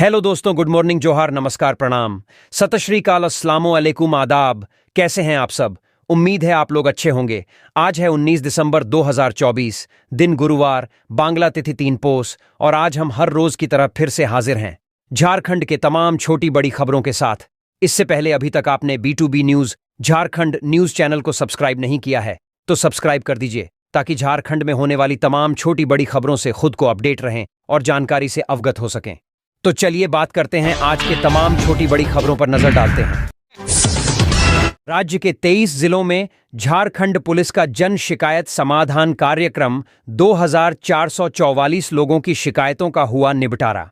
Hello दोस्तों, good morning, जोहार, नमस्कार, प्रणाम, सत श्री अकाल, अस्सलामु अलैकुम, आदाब। कैसे हैं आप सब? उम्मीद है आप लोग अच्छे होंगे। आज है 19 दिसंबर 2024, दिन गुरुवार, बांग्ला तिथि 3 पोस, और आज हम हर रोज की तरह फिर से हाजिर हैं झारखंड के तमाम छोटी बड़ी खबरों के साथ। इससे पहले अभी तक आपने B2B news Jharkhand news channel को सब्सक्राइब नहीं किया है तो सब्सक्राइब कर दीजिए, ताकि झारखंड में होने वाली तमाम छोटी बड़ी खबरों से खुद को अपडेट रहें और जानकारी से अवगत हो सकें। तो चलिए बात करते हैं आज के तमाम छोटी बड़ी खबरों पर नजर डालते हैं। राज्य के 23 जिलों में झारखंड पुलिस का जन शिकायत समाधान कार्यक्रम 2444 लोगों की शिकायतों का हुआ निपटारा।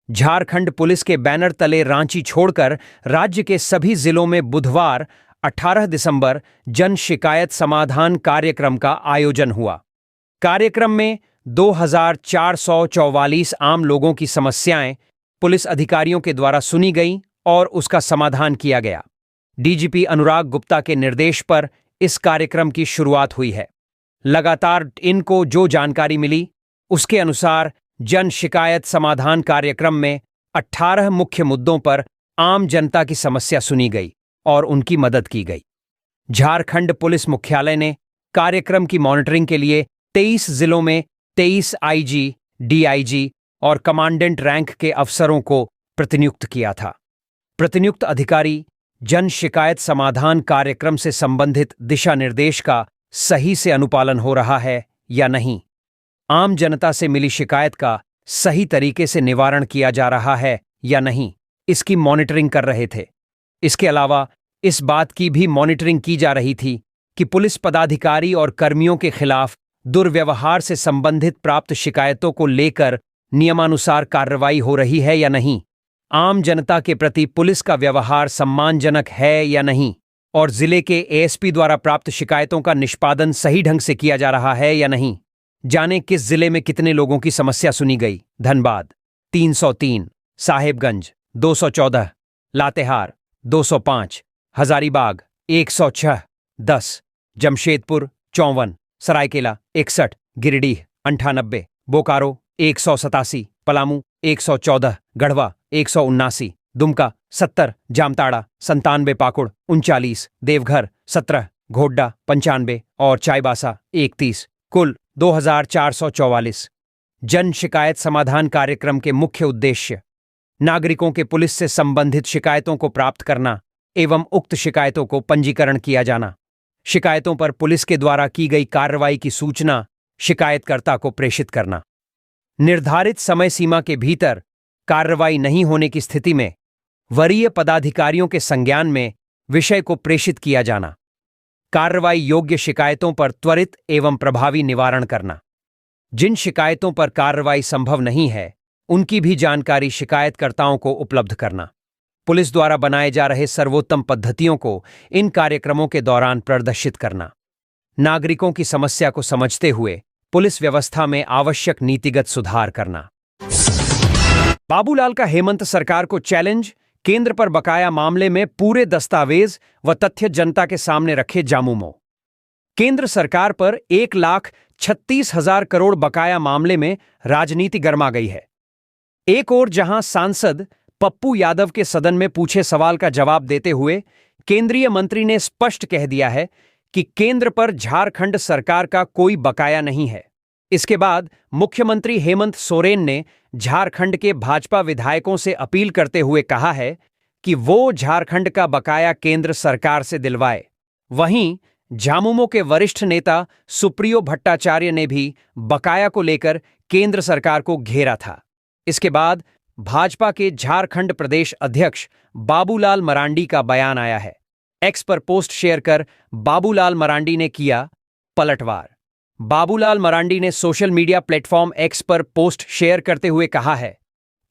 झारखंड पुलिस के बैनर तले रांची छोड़कर राज्य के सभी जिलों में बुधवार 18 दिसंबर जन शिकायत समाधान कार्यक्रम का आयोजन हुआ। कार्यक्रम में 2444 आम लोगों की समस्याएं पुलिस अधिकारियों के द्वारा सुनी गईं और उसका समाधान किया गया। डीजीपी अनुराग गुप्ता के निर्देश पर इस कार्यक्रम की शुरुआत हुई है। लगातार इनको जो जानकारी मिली उसके अनुसार जन शिकायत समाधान कार्यक्रम में 18 मुख्य मुद्दों पर आम जनता की समस्या सुनी गई और उनकी मदद की गई। झारखंड पुलिस मुख्यालय ने कार्यक्रम की मॉनिटरिंग के लिए 23 जिलों में 23 आईजी, डीआईजी और कमांडेंट रैंक के अफसरों को प्रतिनियुक्त किया था। प्रतिनियुक्त अधिकारी जन शिकायत समाधान कार्यक्रम से संबंधित दिशा निर्देश का सही से अनुपालन हो रहा है या नहीं, आम जनता से मिली शिकायत का सही तरीके से निवारण किया जा रहा है या नहीं, इसकी मॉनिटरिंग कर रहे थे। इसके अलावा इस बात की भी मॉनिटरिंग की जा रही थी कि पुलिस पदाधिकारी और कर्मियों के खिलाफ दुर्व्यवहार से संबंधित प्राप्त शिकायतों को लेकर नियमानुसार कार्रवाई हो रही है या नहीं, आम जनता के प्रति पुलिस का व्यवहार सम्मानजनक है या नहीं, और जिले के एएसपी द्वारा प्राप्त शिकायतों का निष्पादन सही ढंग से किया जा रहा है या नहीं। जाने किस जिले में कितने लोगों की समस्या सुनी गई। धनबाद 303, साहेबगंज 214, लातेहार 205, हजारीबाग 106, 10, जमशेदपुर 54, सरायकेला 61, गिरिडीह 98, बोकारो 187, पलामू 114, गढ़वा 179, दुमका 70, जामताड़ा 97, पाकुड़ 39, देवघर 17, घोड्डा 95 और चाईबासा 31, कुल 2444। जन शिकायत समाधान कार्यक्रम के मुख्य उद्देश्य नागरिकों के पुलिस से संबंधित शिकायतों को प्राप्त करना एवं उक्त शिकायतों को पंजीकरण किया जाना, शिकायतों पर पुलिस के द्वारा की गई कार्रवाई की सूचना शिकायतकर्ता को प्रेषित करना, निर्धारित समय सीमा के भीतर कार्रवाई नहीं होने की स्थिति में वरीय पदाधिकारियों के संज्ञान में विषय को प्रेषित किया जाना, कार्रवाई योग्य शिकायतों पर त्वरित एवं प्रभावी निवारण करना, जिन शिकायतों पर कार्रवाई संभव नहीं है उनकी भी जानकारी शिकायतकर्ताओं को उपलब्ध करना, पुलिस द्वारा बनाए जा रहे सर्वोत्तम पद्धतियों को इन कार्यक्रमों के दौरान प्रदर्शित करना, नागरिकों की समस्या को समझते हुए पुलिस व्यवस्था में आवश्यक नीतिगत सुधार करना। बाबूलाल का हेमंत सरकार को चैलेंज, केंद्र पर बकाया मामले में पूरे दस्तावेज व तथ्य जनता के सामने रखे जामुमो। केंद्र सरकार पर 1,36,000 करोड़ बकाया मामले में राजनीति गर्मा गई है। एक ओर जहां सांसद पप्पू यादव के सदन में पूछे सवाल का जवाब देते हुए केंद्रीय मंत्री ने स्पष्ट कह दिया है कि केंद्र पर झारखंड सरकार का कोई बकाया नहीं है। इसके बाद मुख्यमंत्री हेमंत सोरेन ने झारखंड के भाजपा विधायकों से अपील करते हुए कहा है कि वो झारखंड का बकाया केंद्र सरकार से दिलवाए। वहीं झामुमो के वरिष्ठ नेता सुप्रियो भट्टाचार्य ने भी बकाया को लेकर केंद्र सरकार को घेरा था। इसके बाद भाजपा के झारखंड प्रदेश अध्यक्ष बाबूलाल मरांडी का बयान आया है। एक्स पर पोस्ट शेयर कर बाबूलाल मरांडी ने किया पलटवार। बाबूलाल मरांडी ने सोशल मीडिया प्लेटफॉर्म एक्स पर पोस्ट शेयर करते हुए कहा है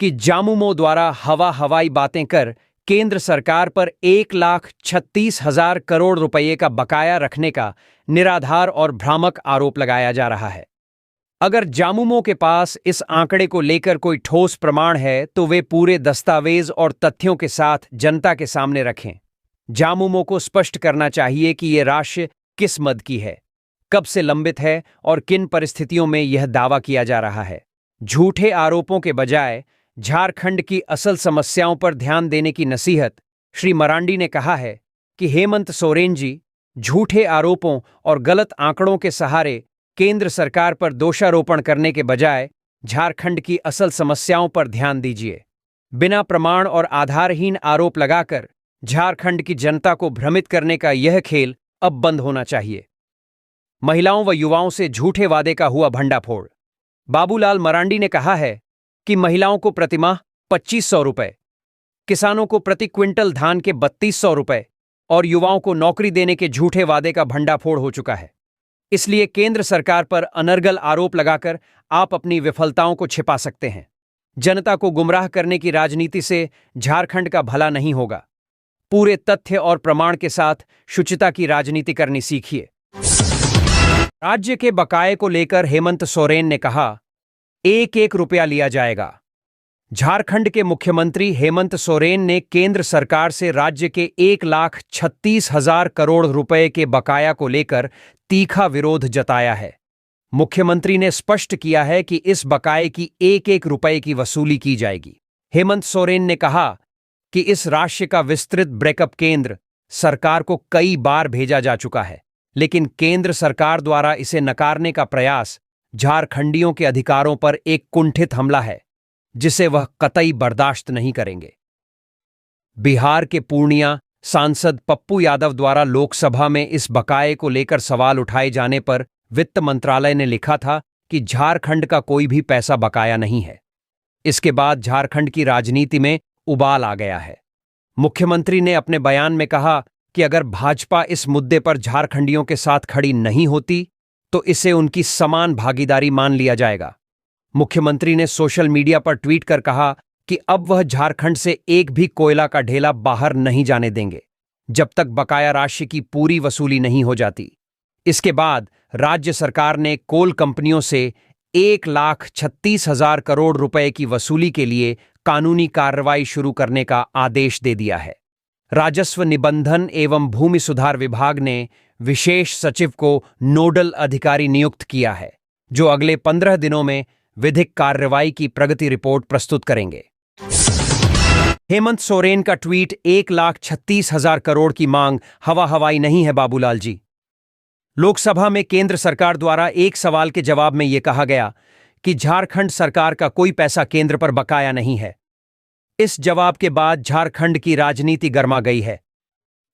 कि जामुमो द्वारा हवाई बातें कर केंद्र सरकार पर 1,36,000 करोड़ रुपए का बकाया रखने का निराधार और भ्रामक आरोप लगाया जा रहा है। अगर जामुमो के पास इस आंकड़े को लेकर कोई ठोस प्रमाण है तो वे पूरे दस्तावेज और तथ्यों के साथ जनता के सामने रखें। जामुमो को स्पष्ट करना चाहिए कि यह राशि किस मद की है, कब से लंबित है और किन परिस्थितियों में यह दावा किया जा रहा है। झूठे आरोपों के बजाय झारखंड की असल समस्याओं पर ध्यान देने की नसीहत श्री मरांडी ने कहा है कि हेमंत सोरेन जी झूठे आरोपों और गलत आंकड़ों के सहारे केंद्र सरकार पर दोषारोपण करने के बजाय झारखंड की असल समस्याओं पर ध्यान दीजिए। बिना प्रमाण और आधारहीन आरोप लगाकर झारखंड की जनता को भ्रमित करने का यह खेल अब बंद होना चाहिए। महिलाओं व युवाओं से झूठे वादे का हुआ भंडाफोड़। बाबूलाल मरांडी ने कहा है कि महिलाओं को प्रतिमाह 2500 रुपए, किसानों को प्रति क्विंटल धान के 3200 रुपए और युवाओं को नौकरी देने के झूठे वादे का भंडाफोड़ हो चुका है। इसलिए केंद्र सरकार पर अनर्गल आरोप लगाकर आप अपनी विफलताओं को छिपा सकते हैं। जनता को गुमराह करने की राजनीति से झारखंड का भला नहीं होगा। पूरे तथ्य और प्रमाण के साथ शुचिता की राजनीति करनी सीखिए। राज्य के बकाये को लेकर हेमंत सोरेन ने कहा, 1-1 रुपया लिया जाएगा। झारखंड के मुख्यमंत्री हेमंत सोरेन ने केंद्र सरकार से राज्य के 1,36,000 करोड़ रुपए के बकाया को लेकर तीखा विरोध जताया है। मुख्यमंत्री ने स्पष्ट किया है कि इस बकाये की 1-1 रुपए की वसूली की जाएगी। हेमंत सोरेन ने कहा कि इस राशि का विस्तृत ब्रेकअप केंद्र सरकार को कई बार भेजा जा चुका है, लेकिन केंद्र सरकार द्वारा इसे नकारने का प्रयास झारखंडियों के अधिकारों पर एक कुंठित हमला है, जिसे वह कतई बर्दाश्त नहीं करेंगे। बिहार के पूर्णिया सांसद पप्पू यादव द्वारा लोकसभा में इस बकाये को लेकर सवाल उठाए जाने पर वित्त मंत्रालय ने लिखा था कि झारखंड का कोई भी पैसा बकाया नहीं है। इसके बाद झारखंड की राजनीति में उबाल आ गया है। मुख्यमंत्री ने अपने बयान में कहा कि अगर भाजपा इस मुद्दे पर झारखंडियों के साथ खड़ी नहीं होती तो इसे उनकी समान भागीदारी मान लिया जाएगा। मुख्यमंत्री ने सोशल मीडिया पर ट्वीट कर कहा कि अब वह झारखंड से एक भी कोयला का ढेला बाहर नहीं जाने देंगे जब तक बकाया राशि की पूरी वसूली नहीं हो जाती। इसके बाद राज्य सरकार ने कोल कंपनियों से 1,36,000 करोड़ रुपए की वसूली के लिए कानूनी कार्रवाई शुरू करने का आदेश दे दिया है। राजस्व निबंधन एवं भूमि सुधार विभाग ने विशेष सचिव को नोडल अधिकारी नियुक्त किया है, जो अगले 15 दिनों में विधिक कार्रवाई की प्रगति रिपोर्ट प्रस्तुत करेंगे। हेमंत सोरेन का ट्वीट 1,36,000 करोड़ की मांग हवा हवाई नहीं है बाबूलाल जी। लोकसभा में केंद्र सरकार द्वारा एक सवाल के जवाब में यह कहा गया कि झारखंड सरकार का कोई पैसा केंद्र पर बकाया नहीं है। इस जवाब के बाद झारखंड की राजनीति गर्मा गई है।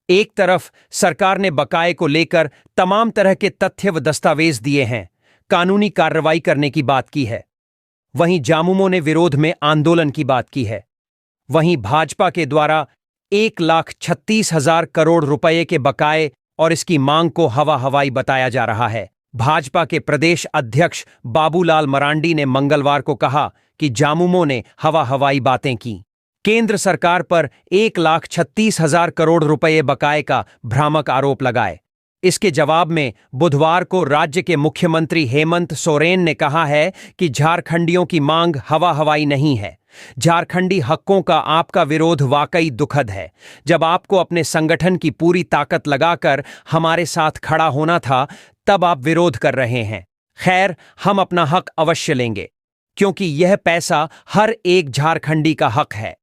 एक तरफ सरकार ने बकाये को लेकर तमाम तरह के तथ्य व दस्तावेज दिए हैं, कानूनी कार्रवाई करने की बात की है। वहीं जामुमो ने विरोध में आंदोलन की बात की है। वहीं भाजपा के द्वारा 1,36,000 करोड़ रुपए के बकाये और इसकी मांग को हवा हवाई बताया जा रहा है। भाजपा के प्रदेश अध्यक्ष बाबूलाल मरांडी ने मंगलवार को कहा कि जामुमो ने हवा हवाई बातें की, केंद्र सरकार पर 1,36,000 करोड़ रुपए बकाये का भ्रामक आरोप लगाए। इसके जवाब में बुधवार को राज्य के मुख्यमंत्री हेमंत सोरेन ने कहा है कि झारखंडियों की मांग हवा हवाई नहीं है। झारखंडी हकों का आपका विरोध वाकई दुखद है। जब आपको अपने संगठन की पूरी ताकत लगाकर हमारे साथ खड़ा होना था, तब आप विरोध कर रहे हैं। खैर, हम अपना हक अवश्य लेंगे, क्योंकि यह पैसा हर एक झारखंडी का हक है।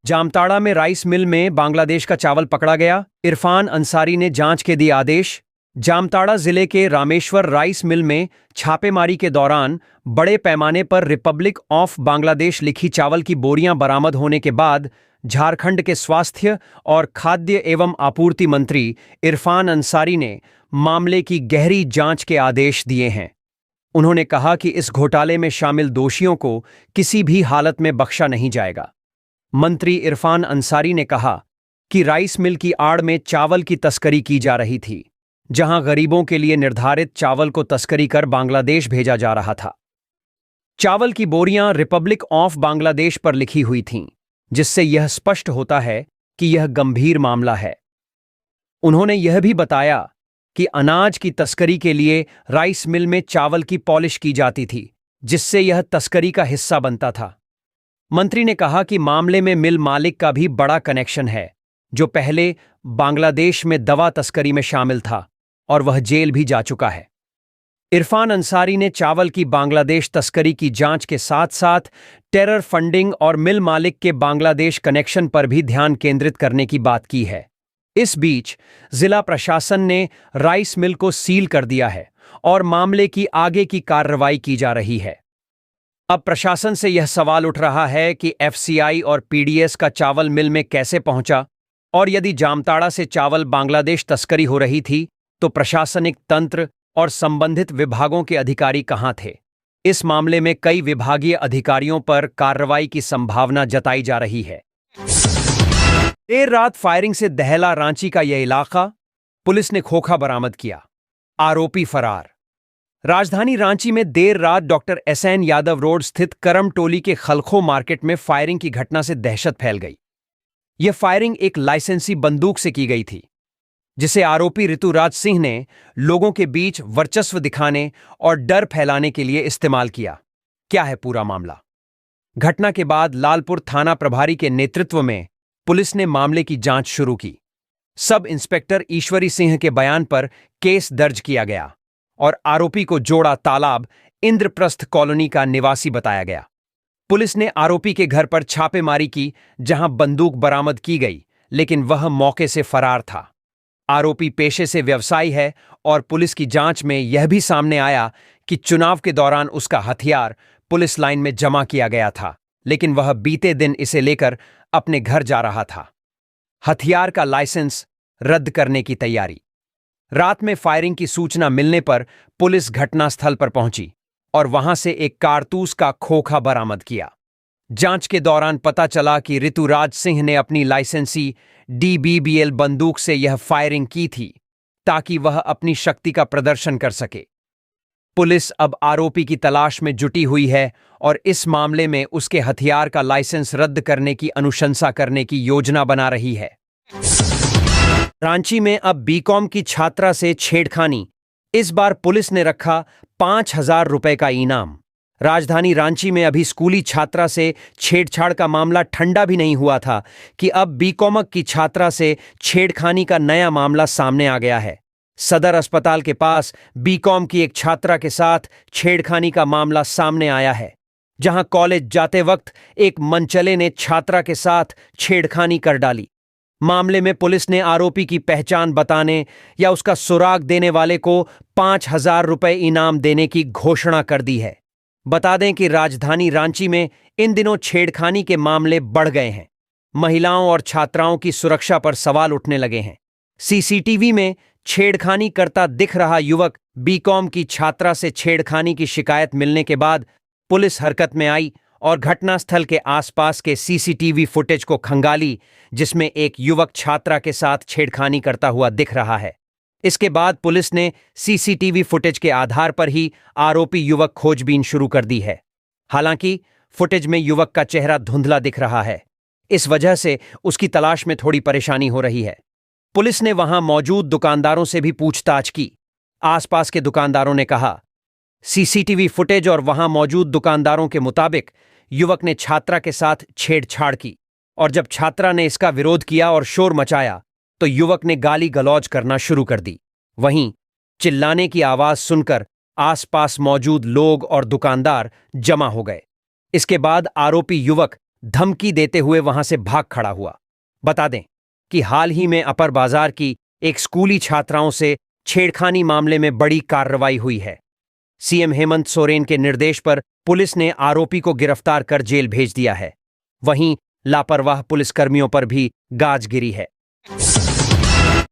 जामताड़ा में राइस मिल में बांग्लादेश का चावल पकड़ा गया, इरफान अंसारी ने जांच के दिए आदेश। जामताड़ा जिले के रामेश्वर राइस मिल में छापेमारी के दौरान बड़े पैमाने पर रिपब्लिक ऑफ बांग्लादेश लिखी चावल की बोरियां बरामद होने के बाद झारखंड के स्वास्थ्य और खाद्य एवं आपूर्ति मंत्री इरफान अंसारी ने मामले की गहरी जांच के आदेश दिए हैं। उन्होंने कहा कि इस घोटाले में शामिल दोषियों को किसी भी हालत में बख्शा नहीं जाएगा। मंत्री इरफान अंसारी ने कहा कि राइस मिल की आड़ में चावल की तस्करी की जा रही थी, जहां गरीबों के लिए निर्धारित चावल को तस्करी कर बांग्लादेश भेजा जा रहा था। चावल की बोरियां रिपब्लिक ऑफ बांग्लादेश पर लिखी हुई थीं, जिससे यह स्पष्ट होता है कि यह गंभीर मामला है। उन्होंने यह भी बताया कि अनाज की तस्करी के लिए राइस मिल में चावल की पॉलिश की जाती थी, जिससे यह तस्करी का हिस्सा बनता था। मंत्री ने कहा कि मामले में मिल मालिक का भी बड़ा कनेक्शन है, जो पहले बांग्लादेश में दवा तस्करी में शामिल था और वह जेल भी जा चुका है। इरफान अंसारी ने चावल की बांग्लादेश तस्करी की जांच के साथ साथ टेरर फंडिंग और मिल मालिक के बांग्लादेश कनेक्शन पर भी ध्यान केंद्रित करने की बात की है। इस बीच जिला प्रशासन ने राइस मिल को सील कर दिया है और मामले की आगे की कार्रवाई की जा रही है। अब प्रशासन से यह सवाल उठ रहा है कि एफसीआई और पीडीएस का चावल मिल में कैसे पहुंचा, और यदि जामताड़ा से चावल बांग्लादेश तस्करी हो रही थी तो प्रशासनिक तंत्र और संबंधित विभागों के अधिकारी कहां थे। इस मामले में कई विभागीय अधिकारियों पर कार्रवाई की संभावना जताई जा रही है। देर रात फायरिंग से दहला रांची का यह इलाका, पुलिस ने खोखा बरामद किया, आरोपी फरार। राजधानी रांची में देर रात डॉक्टर एसएन यादव रोड स्थित करम टोली के खलखो मार्केट में फायरिंग की घटना से दहशत फैल गई। यह फायरिंग एक लाइसेंसी बंदूक से की गई थी, जिसे आरोपी ऋतुराज सिंह ने लोगों के बीच वर्चस्व दिखाने और डर फैलाने के लिए इस्तेमाल किया। क्या है पूरा मामला? घटना के बाद लालपुर थाना प्रभारी के नेतृत्व में पुलिस ने मामले की जांच शुरू की। सब इंस्पेक्टर ईश्वरी सिंह के बयान पर केस दर्ज किया गया और आरोपी को जोड़ा तालाब इंद्रप्रस्थ कॉलोनी का निवासी बताया गया। पुलिस ने आरोपी के घर पर छापेमारी की, जहां बंदूक बरामद की गई, लेकिन वह मौके से फरार था। आरोपी पेशे से व्यवसायी है और पुलिस की जांच में यह भी सामने आया कि चुनाव के दौरान उसका हथियार पुलिस लाइन में जमा किया गया था, लेकिन वह बीते दिन इसे लेकर अपने घर जा रहा था। हथियार का लाइसेंस रद्द करने की तैयारी। रात में फायरिंग की सूचना मिलने पर पुलिस घटनास्थल पर पहुंची और वहां से एक कारतूस का खोखा बरामद किया। जांच के दौरान पता चला कि ऋतुराज सिंह ने अपनी लाइसेंसी DBBL बंदूक से यह फायरिंग की थी ताकि वह अपनी शक्ति का प्रदर्शन कर सके। पुलिस अब आरोपी की तलाश में जुटी हुई है और इस मामले में उसके हथियार का लाइसेंस रद्द करने की अनुशंसा करने की योजना बना रही है। रांची में अब बीकॉम की छात्रा से छेड़खानी, इस बार पुलिस ने रखा 5,000 रुपए का इनाम। राजधानी रांची में अभी स्कूली छात्रा से छेड़छाड़ का मामला ठंडा भी नहीं हुआ था कि अब बीकॉम की छात्रा से छेड़खानी का नया मामला सामने आ गया है। सदर अस्पताल के पास बीकॉम की एक छात्रा के साथ छेड़खानी का मामला सामने आया है, जहां कॉलेज जाते वक्त एक मनचले ने छात्रा के साथ छेड़खानी कर डाली। मामले में पुलिस ने आरोपी की पहचान बताने या उसका सुराग देने वाले को 5,000 रुपए इनाम देने की घोषणा कर दी है। बता दें कि राजधानी रांची में इन दिनों छेड़खानी के मामले बढ़ गए हैं। महिलाओं और छात्राओं की सुरक्षा पर सवाल उठने लगे हैं। सीसीटीवी में छेड़खानी करता दिख रहा युवक बीकॉम की छात्रा से छेड़खानी की शिकायत मिलने के बाद पुलिस हरकत में आई और घटनास्थल के आसपास के सीसीटीवी फुटेज को खंगाली, जिसमें एक युवक छात्रा के साथ छेड़खानी करता हुआ दिख रहा है। इसके बाद पुलिस ने सीसीटीवी फुटेज के आधार पर ही आरोपी युवक खोजबीन शुरू कर दी है। हालांकि फुटेज में युवक का चेहरा धुंधला दिख रहा है, इस वजह से उसकी तलाश में थोड़ी परेशानी हो रही है। पुलिस ने वहां मौजूद दुकानदारों से भी पूछताछ की। आसपास के दुकानदारों ने कहा, सीसीटीवी फुटेज और वहां मौजूद दुकानदारों के मुताबिक युवक ने छात्रा के साथ छेड़छाड़ की और जब छात्रा ने इसका विरोध किया और शोर मचाया तो युवक ने गाली गलौज करना शुरू कर दी। वहीं चिल्लाने की आवाज सुनकर आसपास मौजूद लोग और दुकानदार जमा हो गए। इसके बाद आरोपी युवक धमकी देते हुए वहां से भाग खड़ा हुआ। बता दें कि हाल ही में अपर बाजार की एक स्कूली छात्राओं से छेड़खानी मामले में बड़ी कार्रवाई हुई है। सीएम हेमंत सोरेन के निर्देश पर पुलिस ने आरोपी को गिरफ्तार कर जेल भेज दिया है। वहीं लापरवाह पुलिसकर्मियों पर भी गाज गिरी है।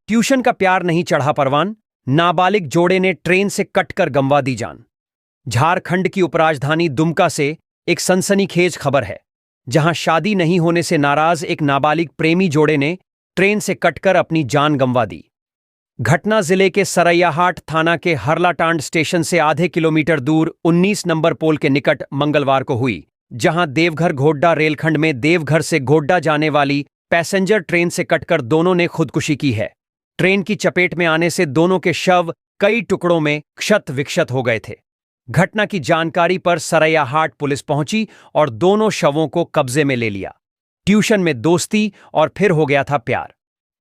ट्यूशन का प्यार नहीं चढ़ा परवान, नाबालिग जोड़े ने ट्रेन से कटकर गंवा दी जान। झारखंड की उपराजधानी दुमका से एक सनसनीखेज खबर है, जहां शादी नहीं होने से नाराज एक नाबालिग प्रेमी जोड़े ने ट्रेन से कटकर अपनी जान गंवा दी। घटना जिले के सरैयाहाट थाना के हरलाटांड स्टेशन से आधे किलोमीटर दूर 19 नंबर पोल के निकट मंगलवार को हुई, जहां देवघर घोड्डा रेलखंड में देवघर से गोड्डा जाने वाली पैसेंजर ट्रेन से कटकर दोनों ने खुदकुशी की है। ट्रेन की चपेट में आने से दोनों के शव कई टुकड़ों में क्षत विक्षत हो गए थे। घटना की जानकारी पर सरैयाहाट पुलिस पहुंची और दोनों शवों को कब्जे में ले लिया। ट्यूशन में दोस्ती और फिर हो गया था प्यार।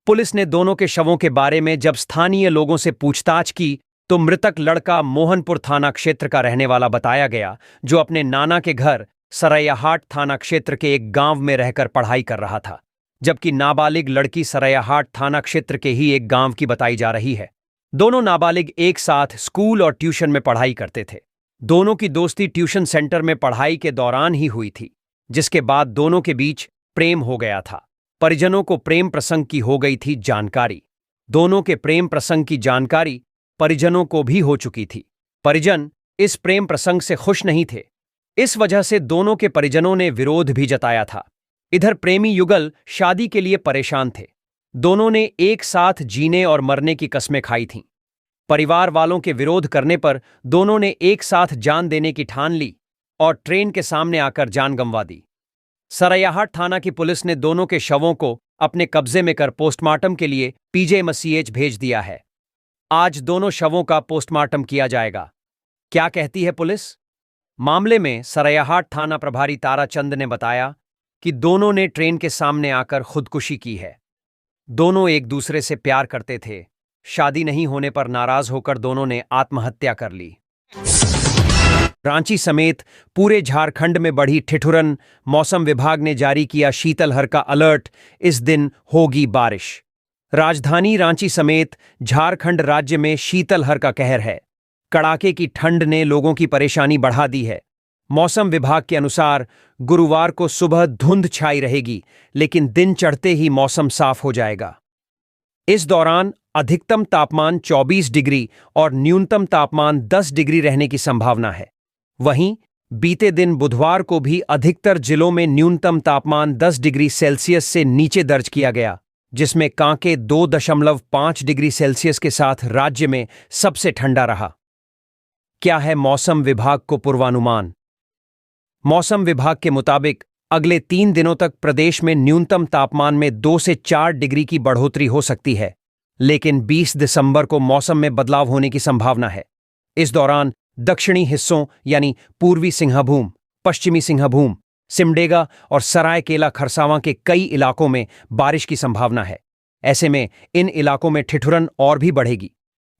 पुलिस ने दोनों के शवों के बारे में जब स्थानीय लोगों से पूछताछ की तो मृतक लड़का मोहनपुर थाना क्षेत्र का रहने वाला बताया गया, जो अपने नाना के घर सरैयाहाट थाना क्षेत्र के एक गांव में रहकर पढ़ाई कर रहा था, जबकि नाबालिग लड़की सरैयाहाट थाना क्षेत्र के ही एक गांव की बताई जा रही है। दोनों नाबालिग एक साथ स्कूल और ट्यूशन में पढ़ाई करते थे। दोनों की दोस्ती ट्यूशन सेंटर में पढ़ाई के दौरान ही हुई थी, जिसके बाद दोनों के बीच प्रेम हो गया था। परिजनों को प्रेम प्रसंग की हो गई थी जानकारी। दोनों के प्रेम प्रसंग की जानकारी परिजनों को भी हो चुकी थी। परिजन इस प्रेम प्रसंग से खुश नहीं थे। इस वजह से दोनों के परिजनों ने विरोध भी जताया था। इधर प्रेमी युगल शादी के लिए परेशान थे। दोनों ने एक साथ जीने और मरने की कस्में खाई थीं। परिवार वालों के विरोध करने पर दोनों ने एक साथ जान देने की ठान ली और ट्रेन के सामने आकर जान गंवा दी। सरैयाहाट थाना की पुलिस ने दोनों के शवों को अपने कब्जे में कर पोस्टमार्टम के लिए पीजेमसीएच भेज दिया है। आज दोनों शवों का पोस्टमार्टम किया जाएगा। क्या कहती है पुलिस? मामले में सरैयाहाट थाना प्रभारी ताराचंद ने बताया कि दोनों ने ट्रेन के सामने आकर खुदकुशी की है। दोनों एक दूसरे से प्यार करते थे। शादी नहीं होने पर नाराज होकर दोनों ने आत्महत्या कर ली। रांची समेत पूरे झारखंड में बढ़ी ठिठुरन। मौसम विभाग ने जारी किया शीतलहर का अलर्ट। इस दिन होगी बारिश। राजधानी रांची समेत झारखंड राज्य में शीतलहर का कहर है। कड़ाके की ठंड ने लोगों की परेशानी बढ़ा दी है। मौसम विभाग के अनुसार गुरुवार को सुबह धुंध छाई रहेगी, लेकिन दिन चढ़ते ही मौसम साफ हो जाएगा। इस दौरान अधिकतम तापमान 24 डिग्री और न्यूनतम तापमान 10 डिग्री रहने की संभावना है। वहीं बीते दिन बुधवार को भी अधिकतर जिलों में न्यूनतम तापमान 10 डिग्री सेल्सियस से नीचे दर्ज किया गया, जिसमें कांके 2.5 डिग्री सेल्सियस के साथ राज्य में सबसे ठंडा रहा। क्या है मौसम विभाग को पूर्वानुमान? मौसम विभाग के मुताबिक अगले 3 दिनों तक प्रदेश में न्यूनतम तापमान में 2 से 4 डिग्री की बढ़ोतरी हो सकती है, लेकिन 20 दिसंबर को मौसम में बदलाव होने की संभावना है। इस दौरान दक्षिणी हिस्सों यानी पूर्वी सिंहभूम, पश्चिमी सिंहभूम, सिमडेगा और सरायकेला खरसावां के कई इलाकों में बारिश की संभावना है। ऐसे में इन इलाकों में ठिठुरन और भी बढ़ेगी।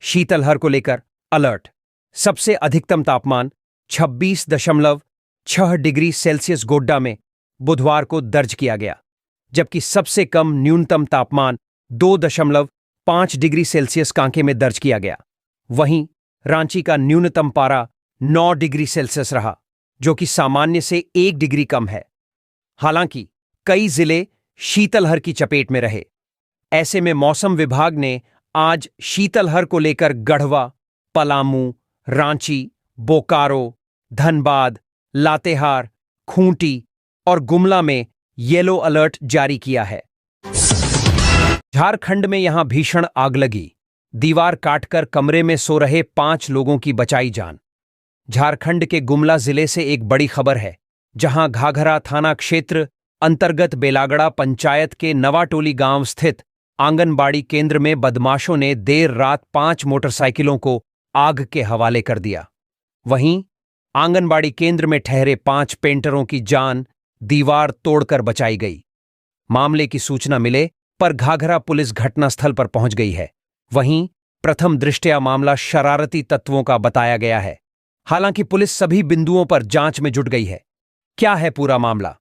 शीतलहर को लेकर अलर्ट। सबसे अधिकतम तापमान 26.6 डिग्री सेल्सियस गोड्डा में बुधवार को दर्ज किया गया, जबकि सबसे कम न्यूनतम तापमान 2.5 डिग्री सेल्सियस कांके में दर्ज किया गया। वहीं रांची का न्यूनतम पारा 9 डिग्री सेल्सियस रहा, जो कि सामान्य से 1 डिग्री कम है। हालांकि कई जिले शीतलहर की चपेट में रहे। ऐसे में मौसम विभाग ने आज शीतलहर को लेकर गढ़वा, पलामू, रांची, बोकारो, धनबाद, लातेहार, खूंटी और गुमला में येलो अलर्ट जारी किया है। झारखंड में यहां भीषण आग लगी। दीवार काटकर कमरे में सो रहे 5 लोगों की बचाई जान। झारखंड के गुमला जिले से एक बड़ी खबर है, जहां घाघरा थाना क्षेत्र अंतर्गत बेलागड़ा पंचायत के नवाटोली गांव स्थित आंगनबाड़ी केंद्र में बदमाशों ने देर रात 5 मोटरसाइकिलों को आग के हवाले कर दिया। वहीं आंगनबाड़ी केंद्र में ठहरे 5 पेंटरों की जान दीवार तोड़कर बचाई गई। मामले की सूचना मिले पर घाघरा पुलिस घटनास्थल पर पहुंच गई है। वहीं प्रथम दृष्टया मामला शरारती तत्वों का बताया गया है। हालांकि पुलिस सभी बिंदुओं पर जांच में जुट गई है। क्या है पूरा मामला?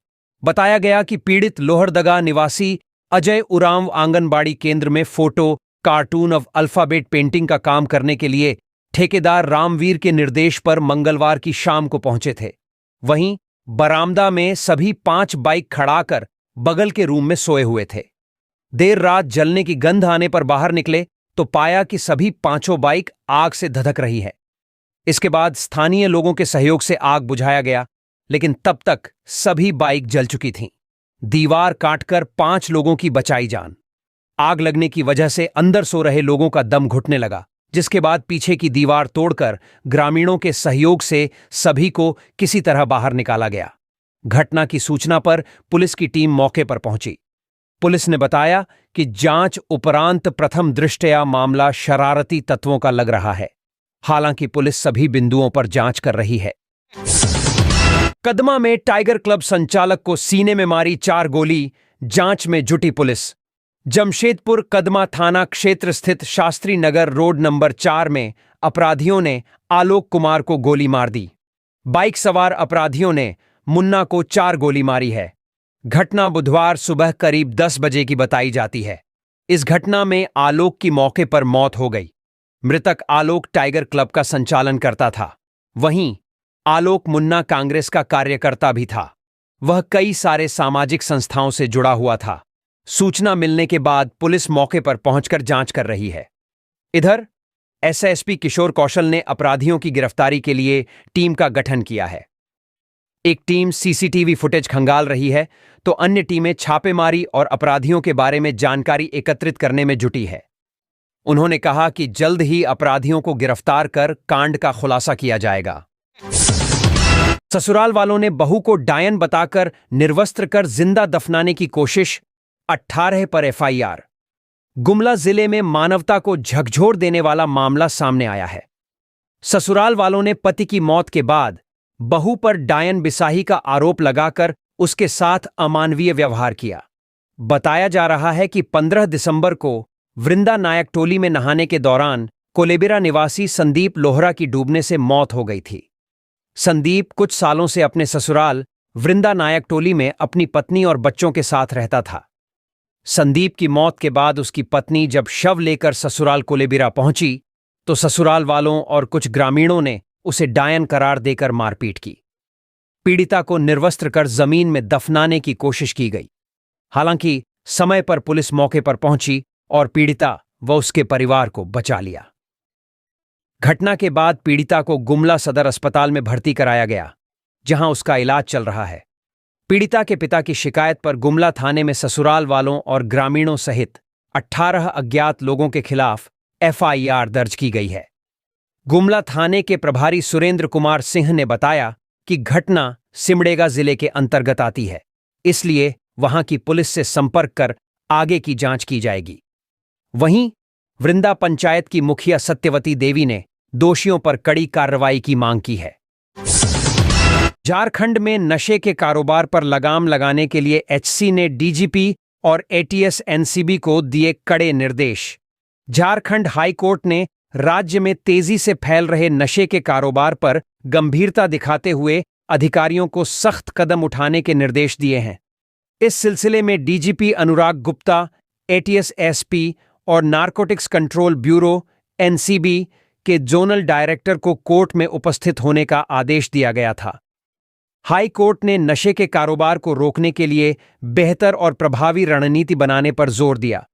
बताया गया कि पीड़ित लोहरदगा निवासी अजय उरांव आंगनबाड़ी केंद्र में photo, cartoon of alphabet painting का काम करने के लिए ठेकेदार रामवीर के निर्देश पर मंगलवार की शाम को पहुंचे थे। वहीं बरामदा में सभी 5 बाइक खड़ाकर बगल के रूम में सोए हुए थे। देर रात जलने की गंध आने पर बाहर निकले तो पाया कि सभी 5 बाइक आग से धधक रही है। इसके बाद स्थानीय लोगों के सहयोग से आग बुझाया गया, लेकिन तब तक सभी बाइक जल चुकी थीं। दीवार काटकर 5 लोगों की बचाई जान। आग लगने की वजह से अंदर सो रहे लोगों का दम घुटने लगा, जिसके बाद पीछे की दीवार तोड़कर ग्रामीणों के सहयोग से सभी को किसी तरह बाहर निकाला गया। घटना की सूचना पर पुलिस की टीम मौके पर पहुंची। पुलिस ने बताया कि जांच उपरांत प्रथम दृष्टया मामला शरारती तत्वों का लग रहा है। हालांकि पुलिस सभी बिंदुओं पर जांच कर रही है। कदमा में टाइगर क्लब संचालक को सीने में मारी 4 गोली, जांच में जुटी पुलिस। जमशेदपुर कदमा थाना क्षेत्र स्थित शास्त्री नगर रोड नंबर 4 में अपराधियों ने आलोक कुमार को गोली मार दी। बाइक सवार अपराधियों ने मुन्ना को 4 गोली मारी है। घटना बुधवार सुबह करीब 10 बजे की बताई जाती है। इस घटना में आलोक की मौके पर मौत हो गई। मृतक आलोक टाइगर क्लब का संचालन करता था। वहीं आलोक मुन्ना कांग्रेस का कार्यकर्ता भी था। वह कई सारे सामाजिक संस्थाओं से जुड़ा हुआ था। सूचना मिलने के बाद पुलिस मौके पर पहुंचकर जांच कर रही है। इधर एसएसपी किशोर कौशल ने अपराधियों की गिरफ्तारी के लिए टीम का गठन किया है। एक टीम सीसीटीवी फुटेज खंगाल रही है, तो अन्य टीमें छापेमारी और अपराधियों के बारे में जानकारी एकत्रित करने में जुटी है। उन्होंने कहा कि जल्द ही अपराधियों को गिरफ्तार कर कांड का खुलासा किया जाएगा। ससुराल वालों ने बहू को डायन बताकर निर्वस्त्र कर जिंदा दफनाने की कोशिश, 18 पर एफआईआर। गुमला जिले में मानवता को झकझोर देने वाला मामला सामने आया है। ससुराल वालों ने पति की मौत के बाद बहू पर डायन बिसाही का आरोप लगाकर उसके साथ अमानवीय व्यवहार किया। बताया जा रहा है कि 15 दिसंबर को वृंदा नायक टोली में नहाने के दौरान कोलेबिरा निवासी संदीप लोहरा की डूबने से मौत हो गई थी। संदीप कुछ सालों से अपने ससुराल वृंदा नायक टोली में अपनी पत्नी और बच्चों के साथ रहता था। संदीप की मौत के बाद उसकी पत्नी जब शव लेकर ससुराल कोलेबिरा पहुंची तो ससुराल वालों और कुछ ग्रामीणों ने उसे डायन करार देकर मारपीट की। पीड़िता को निर्वस्त्र कर जमीन में दफनाने की कोशिश की गई। हालांकि समय पर पुलिस मौके पर पहुंची और पीड़िता व उसके परिवार को बचा लिया। घटना के बाद पीड़िता को गुमला सदर अस्पताल में भर्ती कराया गया, जहां उसका इलाज चल रहा है। पीड़िता के पिता की शिकायत पर गुमला थाने में ससुराल वालों और ग्रामीणों सहित 18 अज्ञात लोगों के खिलाफ एफआईआर दर्ज की गई है। गुमला थाने के प्रभारी सुरेंद्र कुमार सिंह ने बताया कि घटना सिमडेगा जिले के अंतर्गत आती है, इसलिए वहां की पुलिस से संपर्क कर आगे की जांच की जाएगी। वहीं वृंदा पंचायत की मुखिया सत्यवती देवी ने दोषियों पर कड़ी कार्रवाई की मांग की है। झारखंड में नशे के कारोबार पर लगाम लगाने के लिए एचसी ने डीजीपी और एटीएस एनसीबी को दिए कड़े निर्देश। झारखंड हाई कोर्ट ने राज्य में तेजी से फैल रहे नशे के कारोबार पर गंभीरता दिखाते हुए अधिकारियों को सख्त कदम उठाने के निर्देश दिए हैं। इस सिलसिले में DGP Anurag Gupta, ATS SP और नारकोटिक्स कंट्रोल ब्यूरो एनसीबी के जोनल डायरेक्टर को कोर्ट में उपस्थित होने का आदेश दिया गया था। हाई कोर्ट ने नशे के कारोबार को रोकने के लिए बेहतर और प्रभावी रणनीति बनाने पर जोर दिया।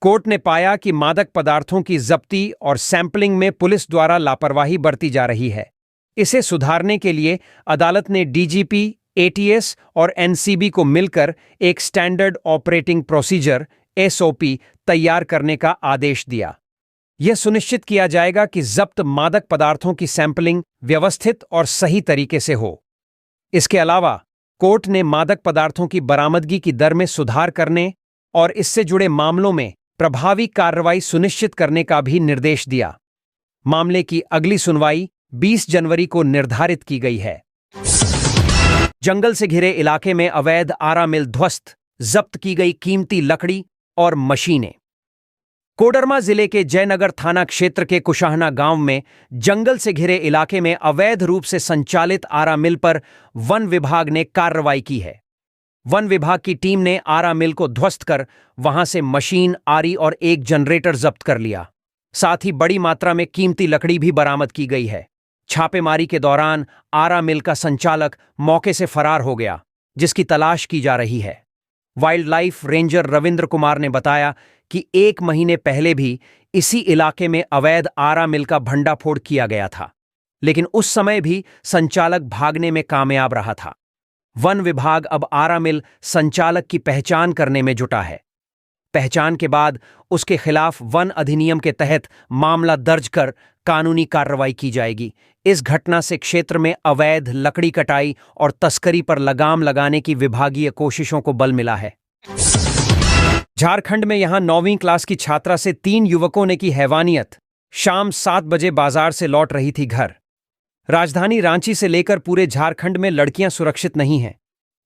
कोर्ट ने पाया कि मादक पदार्थों की जब्ती और सैंपलिंग में पुलिस द्वारा लापरवाही बरती जा रही है। इसे सुधारने के लिए अदालत ने डीजीपी, एटीएस और एनसीबी को मिलकर एक स्टैंडर्ड ऑपरेटिंग प्रोसीजर एसओपी तैयार करने का आदेश दिया। यह सुनिश्चित किया जाएगा कि जब्त मादक पदार्थों की सैंपलिंग व्यवस्थित और सही तरीके से हो। इसके अलावा कोर्ट ने मादक पदार्थों की बरामदगी की दर में सुधार करने और इससे जुड़े मामलों में प्रभावी कार्रवाई सुनिश्चित करने का भी निर्देश दिया। मामले की अगली सुनवाई 20 जनवरी को निर्धारित की गई है। जंगल से घिरे इलाके में अवैध आरा मिल ध्वस्त, जब्त की गई कीमती लकड़ी और मशीनें। कोडरमा जिले के जयनगर थाना क्षेत्र के कुशाहना गांव में जंगल से घिरे इलाके में अवैध रूप से संचालित आरा मिल पर वन विभाग ने कार्रवाई की है। वन विभाग की टीम ने आरा मिल को ध्वस्त कर वहां से मशीन, आरी और एक जनरेटर जब्त कर लिया। साथ ही बड़ी मात्रा में कीमती लकड़ी भी बरामद की गई है। छापेमारी के दौरान आरा मिल का संचालक मौके से फरार हो गया, जिसकी तलाश की जा रही है। Wild life ranger Ravindra Kumar ने बताया कि 1 महीने पहले भी इसी इलाके में अवैध आरा मिल का भंडाफोड़ किया गया था, लेकिन उस समय भी संचालक भागने में कामयाब रहा था। वन विभाग अब आरा मिल संचालक की पहचान करने में जुटा है। पहचान के बाद उसके खिलाफ वन अधिनियम के तहत मामला दर्ज कर कानूनी कार्रवाई की जाएगी। इस घटना से क्षेत्र में अवैध लकड़ी कटाई और तस्करी पर लगाम लगाने की विभागीय कोशिशों को बल मिला है। झारखंड में यहां 9वीं क्लास की छात्रा से 3 युवकों ने की हैवानियत। शाम 7 बजे बाजार से लौट रही थी घर। राजधानी रांची से लेकर पूरे झारखंड में लड़कियां सुरक्षित नहीं हैं।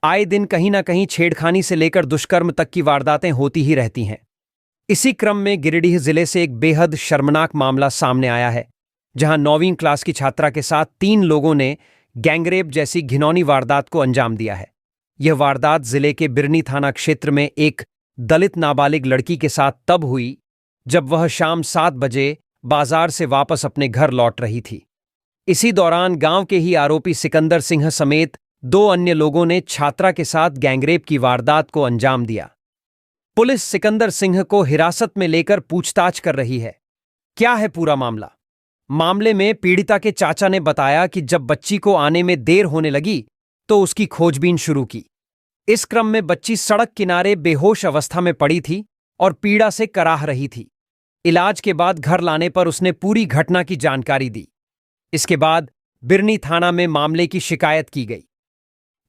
आए दिन कहीं ना कहीं छेड़खानी से लेकर दुष्कर्म तक की वारदातें होती ही रहती हैं। इसी क्रम में गिरिडीह जिले से एक बेहद शर्मनाक मामला सामने आया है, जहां 9वीं क्लास की छात्रा के साथ 3 लोगों ने गैंगरेप जैसी घिनौनी वारदात को अंजाम दिया है। यह वारदात जिले के बिरनी थाना क्षेत्र में एक दलित नाबालिग लड़की के साथ तब हुई जब वह शाम 7 बजे बाजार से वापस अपने घर लौट रही थी। इसी दौरान गांव के ही आरोपी सिकंदर सिंह समेत 2 अन्य लोगों ने छात्रा के साथ गैंगरेप की वारदात को अंजाम दिया। पुलिस सिकंदर सिंह को हिरासत में लेकर पूछताछ कर रही है। क्या है पूरा मामला? मामले में पीड़िता के चाचा ने बताया कि जब बच्ची को आने में देर होने लगी तो उसकी खोजबीन शुरू की। इस क्रम में बच्ची सड़क किनारे बेहोश अवस्था में पड़ी थी और पीड़ा से कराह रही थी। इलाज के बाद घर लाने पर उसने पूरी घटना की जानकारी दी। इसके बाद बिरनी थाना में मामले की शिकायत की गई।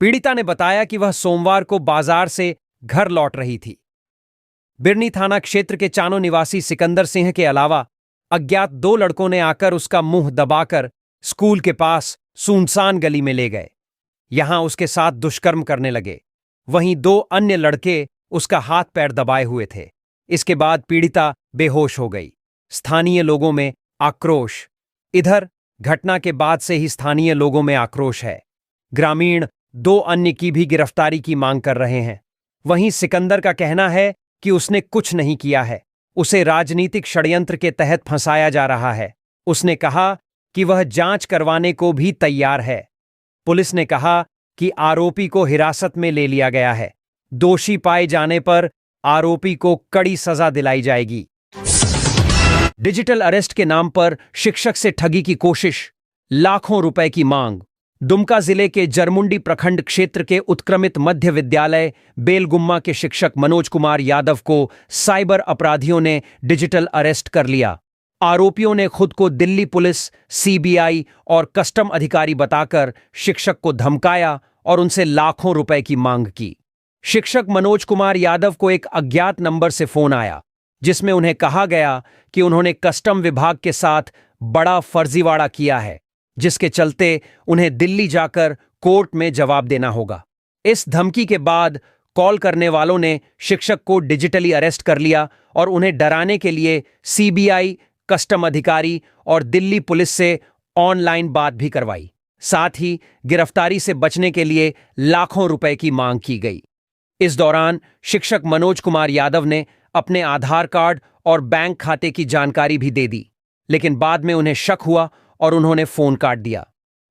पीड़िता ने बताया कि वह सोमवार को बाजार से घर लौट रही थी। बिरनी थाना क्षेत्र के चानो निवासी सिकंदर सिंह के अलावा अज्ञात 2 लड़कों ने आकर उसका मुंह दबाकर स्कूल के पास सुनसान गली में ले गए। यहां उसके साथ दुष्कर्म करने लगे। वहीं 2 अन्य लड़के उसका हाथ पैर दबाए हुए थे। इसके बाद पीड़िता बेहोश हो गई। स्थानीय लोगों में आक्रोश। इधर घटना के बाद से ही स्थानीय लोगों में आक्रोश है। ग्रामीण 2 अन्य की भी गिरफ्तारी की मांग कर रहे हैं। वहीं सिकंदर का कहना है कि उसने कुछ नहीं किया है, उसे राजनीतिक षड्यंत्र के तहत फंसाया जा रहा है। उसने कहा कि वह जांच करवाने को भी तैयार है। पुलिस ने कहा कि आरोपी को हिरासत में ले लिया गया है। दोषी पाए जाने पर आरोपी को कड़ी सजा दिलाई जाएगी। डिजिटल अरेस्ट के नाम पर शिक्षक से ठगी की कोशिश, लाखों रुपए की मांग। दुमका जिले के जरमुंडी प्रखंड क्षेत्र के उत्क्रमित मध्य विद्यालय बेलगुम्मा के शिक्षक मनोज कुमार यादव को साइबर अपराधियों ने डिजिटल अरेस्ट कर लिया। आरोपियों ने खुद को दिल्ली पुलिस, सीबीआई और कस्टम अधिकारी बताकर शिक्षक को धमकाया और उनसे लाखों रुपए की मांग की। शिक्षक मनोज कुमार यादव को एक अज्ञात नंबर से फोन आया, जिसमें उन्हें कहा गया कि उन्होंने कस्टम विभाग के साथ बड़ा फर्जीवाड़ा किया है, जिसके चलते उन्हें दिल्ली जाकर कोर्ट में जवाब देना होगा। इस धमकी के बाद कॉल करने वालों ने शिक्षक को डिजिटली अरेस्ट कर लिया और उन्हें डराने के लिए सीबीआई, कस्टम अधिकारी और दिल्ली पुलिस से ऑनलाइन बात भी करवाई। साथ ही गिरफ्तारी से बचने के लिए लाखों रुपए की मांग की गई। इस दौरान शिक्षक मनोज कुमार यादव ने अपने आधार कार्ड और बैंक खाते की जानकारी भी दे दी, लेकिन बाद में उन्हें शक हुआ और उन्होंने फोन काट दिया।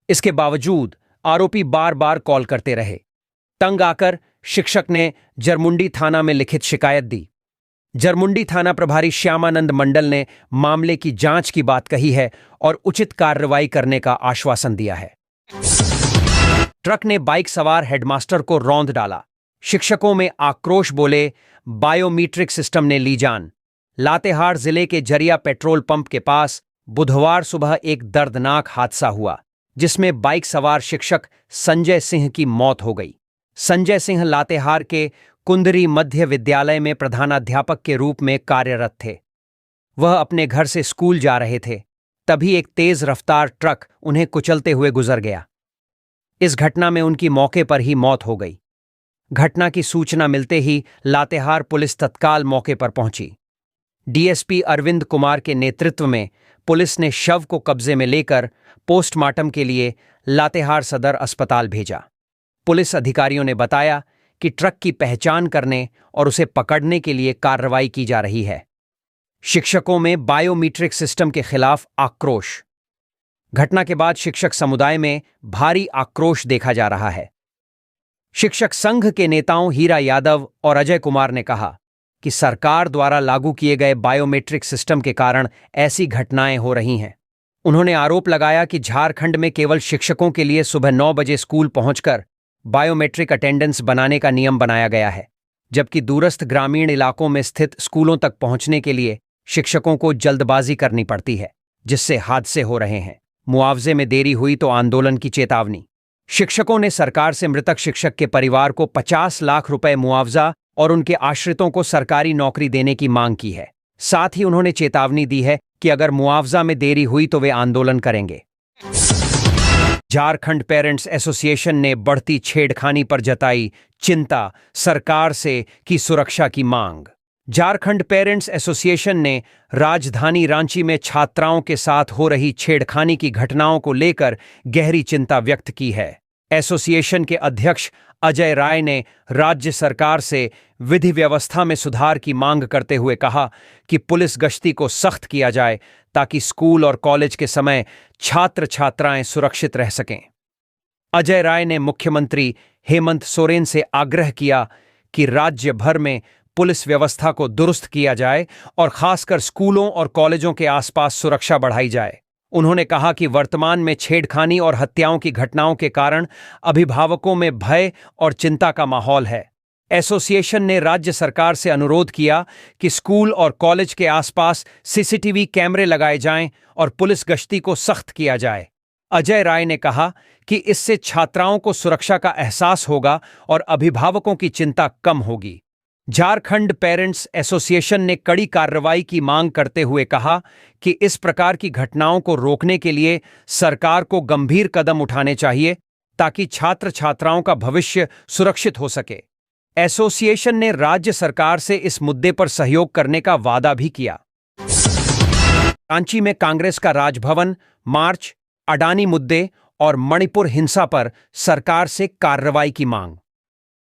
इसके बावजूद आरोपी बार बार कॉल करते रहे। तंग आकर शिक्षक ने जरमुंडी थाना में लिखित शिकायत दी। जरमुंडी थाना प्रभारी श्यामानंद मंडल ने मामले की जांच की बात कही है और उचित कार्रवाई करने का आश्वासन दिया है। ट्रक ने बाइक सवार हेडमास्टर को रौंद डाला। शिक्षकों में आक्रोश, बोले बायोमीट्रिक सिस्टम ने ली जान। लातेहार जिले के जरिया पेट्रोल पंप के पास बुधवार सुबह एक दर्दनाक हादसा हुआ, जिसमें बाइक सवार शिक्षक संजय सिंह की मौत हो गई। संजय सिंह लातेहार के कुंदरी मध्य विद्यालय में प्रधानाध्यापक के रूप में कार्यरत थे। वह अपने घर से स्कूल जा रहे थे, तभी एक तेज रफ्तार ट्रक उन्हें कुचलते हुए गुजर गया। इस घटना में उनकी मौके पर ही मौत हो गई। घटना की सूचना मिलते ही लातेहार पुलिस तत्काल मौके पर पहुंची। डीएसपी अरविंद कुमार के नेतृत्व में पुलिस ने शव को कब्जे में लेकर पोस्टमार्टम के लिए लातेहार सदर अस्पताल भेजा। पुलिस अधिकारियों ने बताया कि ट्रक की पहचान करने और उसे पकड़ने के लिए कार्रवाई की जा रही है। शिक्षकों में बायोमीट्रिक सिस्टम के खिलाफ आक्रोश। घटना के बाद शिक्षक समुदाय में भारी आक्रोश देखा जा रहा है। शिक्षक संघ के नेताओं हीरा यादव और अजय कुमार ने कहा कि सरकार द्वारा लागू किए गए बायोमेट्रिक सिस्टम के कारण ऐसी घटनाएं हो रही हैं। उन्होंने आरोप लगाया कि झारखंड में केवल शिक्षकों के लिए सुबह 9 बजे स्कूल पहुंचकर बायोमेट्रिक अटेंडेंस बनाने का नियम बनाया गया है, जबकि दूरस्थ ग्रामीण इलाकों में स्थित स्कूलों तक पहुंचने के लिए शिक्षकों को जल्दबाजी करनी पड़ती है, जिससे हादसे हो रहे हैं। मुआवजे में देरी हुई तो आंदोलन की चेतावनी। शिक्षकों ने सरकार से मृतक शिक्षक के परिवार को 50 लाख रुपए मुआवजा और उनके आश्रितों को सरकारी नौकरी देने की मांग की है। साथ ही उन्होंने चेतावनी दी है कि अगर मुआवजा में देरी हुई तो वे आंदोलन करेंगे। झारखंड पेरेंट्स एसोसिएशन ने बढ़ती छेड़खानी पर जताई चिंता, सरकार से की सुरक्षा की मांग। झारखंड पेरेंट्स एसोसिएशन ने राजधानी रांची में छात्राओं के साथ हो रही छेड़खानी की घटनाओं को लेकर गहरी चिंता व्यक्त की है। एसोसिएशन के अध्यक्ष अजय राय ने राज्य सरकार से विधि व्यवस्था में सुधार की मांग करते हुए कहा कि पुलिस गश्ती को सख्त किया जाए ताकि स्कूल और कॉलेज के समय छात्र छात्राएं सुरक्षित रह सकें। अजय राय ने मुख्यमंत्री हेमंत सोरेन से आग्रह किया कि राज्य भर में पुलिस व्यवस्था को दुरुस्त किया जाए और खासकर स्कूलों और कॉलेजों के आसपास सुरक्षा बढ़ाई जाए। उन्होंने कहा कि वर्तमान में छेड़खानी और हत्याओं की घटनाओं के कारण अभिभावकों में भय और चिंता का माहौल है। एसोसिएशन ने राज्य सरकार से अनुरोध किया कि स्कूल और कॉलेज के आसपास सीसीटीवी कैमरे लगाए जाएं और पुलिस गश्ती को सख्त किया जाए। अजय राय ने कहा कि इससे छात्राओं को सुरक्षा का एहसास होगा और अभिभावकों की चिंता कम होगी। झारखंड पेरेंट्स एसोसिएशन ने कड़ी कार्रवाई की मांग करते हुए कहा कि इस प्रकार की घटनाओं को रोकने के लिए सरकार को गंभीर कदम उठाने चाहिए ताकि छात्र छात्राओं का भविष्य सुरक्षित हो सके। एसोसिएशन ने राज्य सरकार से इस मुद्दे पर सहयोग करने का वादा भी किया। रांची में कांग्रेस का राजभवन मार्च, अडानी मुद्दे और मणिपुर हिंसा पर सरकार से कार्रवाई की मांग।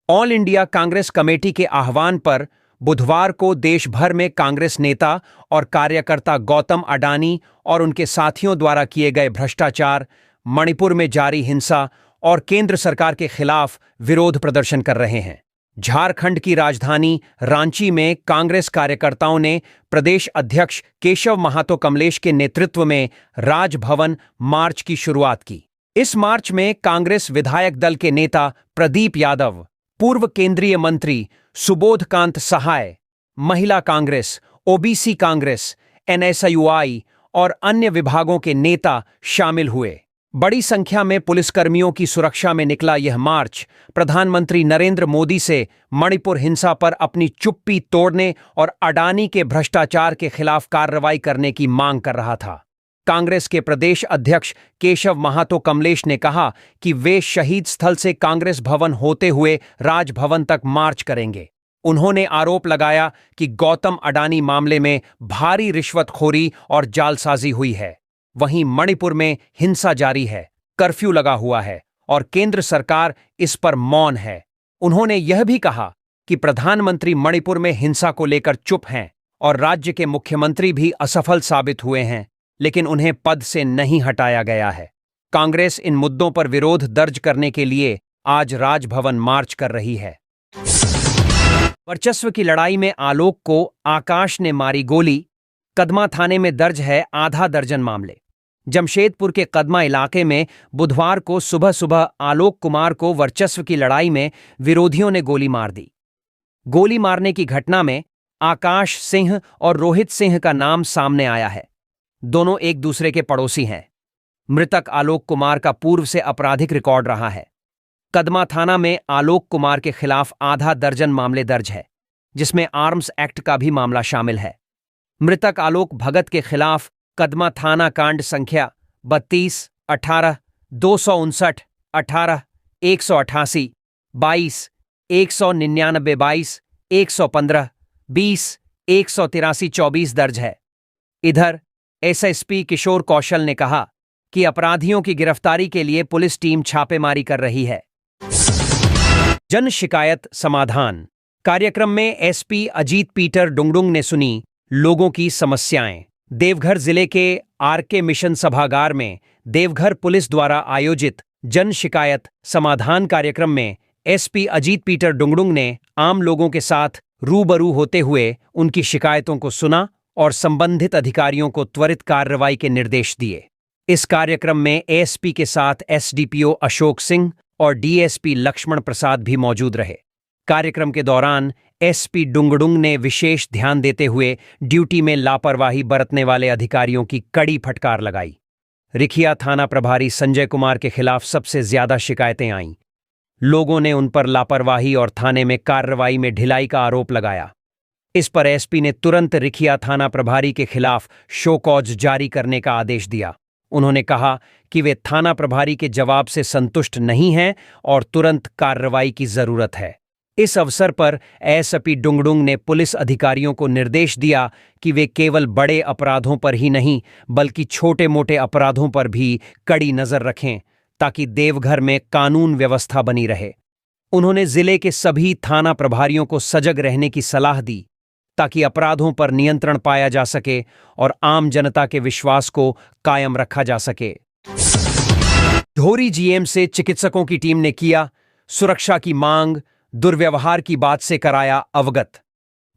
ऑल इंडिया कांग्रेस कमेटी के आह्वान पर बुधवार को देश भर में कांग्रेस नेता और कार्यकर्ता गौतम अडानी और उनके साथियों द्वारा किए गए भ्रष्टाचार, मणिपुर में जारी हिंसा और केंद्र सरकार के खिलाफ विरोध प्रदर्शन कर रहे हैं। झारखंड की राजधानी रांची में कांग्रेस कार्यकर्ताओं ने प्रदेश अध्यक्ष केशव महातो कमलेश के नेतृत्व में राजभवन मार्च की शुरुआत की। इस मार्च में कांग्रेस विधायक दल के नेता प्रदीप यादव, पूर्व केंद्रीय मंत्री सुबोधकांत सहाय, महिला कांग्रेस, ओबीसी कांग्रेस, एनएसयूआई और अन्य विभागों के नेता शामिल हुए। बड़ी संख्या में पुलिसकर्मियों की सुरक्षा में निकला यह मार्च प्रधानमंत्री नरेंद्र मोदी से मणिपुर हिंसा पर अपनी चुप्पी तोड़ने और अडानी के भ्रष्टाचार के खिलाफ कार्रवाई करने की मांग कर रहा था। कांग्रेस के प्रदेश अध्यक्ष केशव महातो कमलेश ने कहा कि वे शहीद स्थल से कांग्रेस भवन होते हुए राजभवन तक मार्च करेंगे। उन्होंने आरोप लगाया कि गौतम अडानी मामले में भारी रिश्वतखोरी और जालसाजी हुई है। वहीं मणिपुर में हिंसा जारी है, कर्फ्यू लगा हुआ है और केंद्र सरकार इस पर मौन है। उन्होंने यह भी कहा कि प्रधानमंत्री मणिपुर में हिंसा को लेकर चुप हैं और राज्य के मुख्यमंत्री भी असफल साबित हुए हैं, लेकिन उन्हें पद से नहीं हटाया गया है। कांग्रेस इन मुद्दों पर विरोध दर्ज करने के लिए आज राजभवन मार्च कर रही है। वर्चस्व की लड़ाई में आलोक को आकाश ने मारी गोली, कदमा थाने में दर्ज है आधा दर्जन मामले। जमशेदपुर के कदमा इलाके में बुधवार को सुबह सुबह आलोक कुमार को वर्चस्व की लड़ाई में विरोधियों ने गोली मार दी। गोली मारने की घटना में आकाश सिंह और रोहित सिंह का नाम सामने आया है। दोनों एक दूसरे के पड़ोसी हैं। मृतक आलोक कुमार का पूर्व से आपराधिक रिकॉर्ड रहा है। कदमा थाना में आलोक कुमार के खिलाफ आधा दर्जन मामले दर्ज है, जिसमें आर्म्स एक्ट का भी मामला शामिल है। मृतक आलोक भगत के खिलाफ कदमा थाना कांड संख्या 32, 18, 259, 18, 188, 22, 199, 22, 115, 20, 183, 24 दर्ज है। इधर एसएसपी किशोर कौशल ने कहा कि अपराधियों की गिरफ्तारी के लिए पुलिस टीम छापेमारी कर रही है। जन शिकायत समाधान कार्यक्रम में एसपी अजीत पीटर डुंगडुंग ने सुनी लोगों की समस्याएं। देवघर जिले के आरके मिशन सभागार में देवघर पुलिस द्वारा आयोजित जन शिकायत समाधान कार्यक्रम में एसपी अजीत पीटर डुंगडुंग ने आम लोगों के साथ रूबरू होते हुए उनकी शिकायतों को सुना और संबंधित अधिकारियों को त्वरित कार्रवाई के निर्देश दिए। इस कार्यक्रम में एएसपी के साथ एसडीपीओ अशोक सिंह और डीएसपी लक्ष्मण प्रसाद भी मौजूद रहे। कार्यक्रम के दौरान एसपी डुंगडुंग ने विशेष ध्यान देते हुए ड्यूटी में लापरवाही बरतने वाले अधिकारियों की कड़ी फटकार लगाई। रिखिया थाना प्रभारी संजय कुमार के खिलाफ सबसे ज्यादा शिकायतें आईं। लोगों ने उन पर लापरवाही और थाने में कार्रवाई में ढिलाई का आरोप लगाया। इस पर एसपी ने तुरंत रिखिया थाना प्रभारी के खिलाफ शो कॉज जारी करने का आदेश दिया। उन्होंने कहा कि वे थाना प्रभारी के जवाब से संतुष्ट नहीं हैं और तुरंत कार्रवाई की जरूरत है। इस अवसर पर एएसपी डुंगडुंग ने पुलिस अधिकारियों को निर्देश दिया कि वे केवल बड़े अपराधों पर ही नहीं बल्कि छोटे-मोटे अपराधों पर भी कड़ी नजर रखें ताकि देवघर में कानून व्यवस्था बनी रहे। उन्होंने जिले के सभी थाना प्रभारियों को सजग रहने की सलाह दी ताकि अपराधों पर नियंत्रण पाया जा सके और आम जनता के विश्वास को कायम रखा जा सके। ढोरी जीएम से चिकित्सकों की टीम ने किया सुरक्षा की मांग, दुर्व्यवहार की बात से कराया अवगत।